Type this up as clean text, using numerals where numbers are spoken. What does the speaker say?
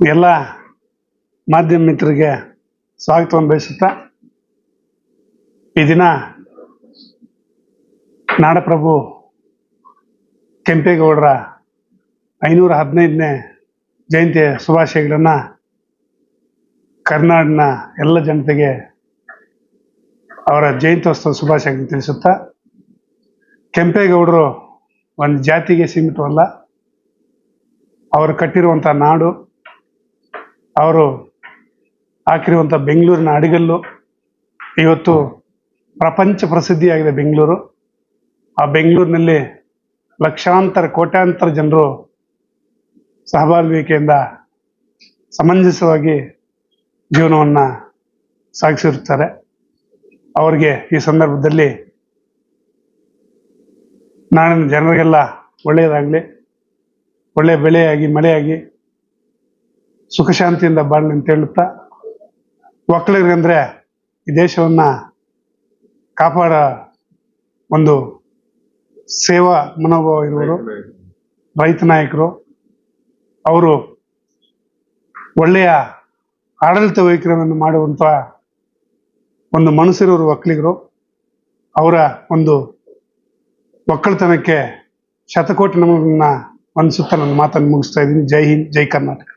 ಎಲ್ಲ ಮಾಧ್ಯಮ ಮಿತ್ರರಿಗೆ ಸ್ವಾಗತವನ್ನು ಬಯಸುತ್ತಾ ಈ ದಿನ ನಾಡಪ್ರಭು ಕೆಂಪೇಗೌಡರ 515ನೇ ಜಯಂತಿಯ ಶುಭಾಶಯಗಳನ್ನು ಕರ್ನಾಡಿನ ಎಲ್ಲ ಜನತೆಗೆ ಅವರ ಜಯಂತ್ಯೋತ್ಸವ ಶುಭಾಶಯಗಳನ್ನು ತಿಳಿಸುತ್ತಾ, ಕೆಂಪೇಗೌಡರು ಒಂದು ಜಾತಿಗೆ ಸೀಮಿತವಲ್ಲ. ಅವರು ಕಟ್ಟಿರುವಂಥ ನಾಡು, ಅವರು ಹಾಕಿರುವಂಥ ಬೆಂಗಳೂರಿನ ಅಡಿಗಲ್ಲು ಇವತ್ತು ಪ್ರಪಂಚ ಪ್ರಸಿದ್ಧಿಯಾಗಿದೆ. ಬೆಂಗಳೂರು, ಆ ಬೆಂಗಳೂರಿನಲ್ಲಿ ಲಕ್ಷಾಂತರ ಕೋಟ್ಯಾಂತರ ಜನರು ಸಹಬಾಳ್ವಿಕೆಯಿಂದ ಸಮಂಜಸವಾಗಿ ಜೀವನವನ್ನು ಸಾಗಿಸಿರುತ್ತಾರೆ. ಅವರಿಗೆ ಈ ಸಂದರ್ಭದಲ್ಲಿ ನಾಡಿನ ಜನರಿಗೆಲ್ಲ ಒಳ್ಳೆಯದಾಗಲಿ, ಒಳ್ಳೆಯ ಬೆಳೆಯಾಗಿ ಮಳೆಯಾಗಿ ಸುಖ ಶಾಂತಿಯಿಂದ ಬಾಳಲಿ ಅಂತ ಹೇಳುತ್ತಾ, ಒಕ್ಕಲಿಗರಂದರೆ ಈ ದೇಶವನ್ನು ಕಾಪಾಡ ಒಂದು ಸೇವಾ ಮನೋಭಾವ ಇರುವರು ರೈತ ನಾಯಕರು. ಅವರು ಒಳ್ಳೆಯ ಆಡಳಿತ ವೈಖರಿಯನ್ನು ಮಾಡುವಂಥ ಒಂದು ಮನಸ್ಸಿರೋರು ಒಕ್ಕಲಿಗರು. ಅವರ ಒಂದು ಒಕ್ಕಲತನಕ್ಕೆ ಶತಕೋಟಿ ನಮನಗಳನ್ನು ಹೊಂದಿಸುತ್ತಾ ನನ್ನ ಮಾತನ್ನು ಮುಗಿಸ್ತಾ ಇದ್ದೀನಿ. ಜೈ ಹಿಂದ್, ಜೈ ಕರ್ನಾಟಕ.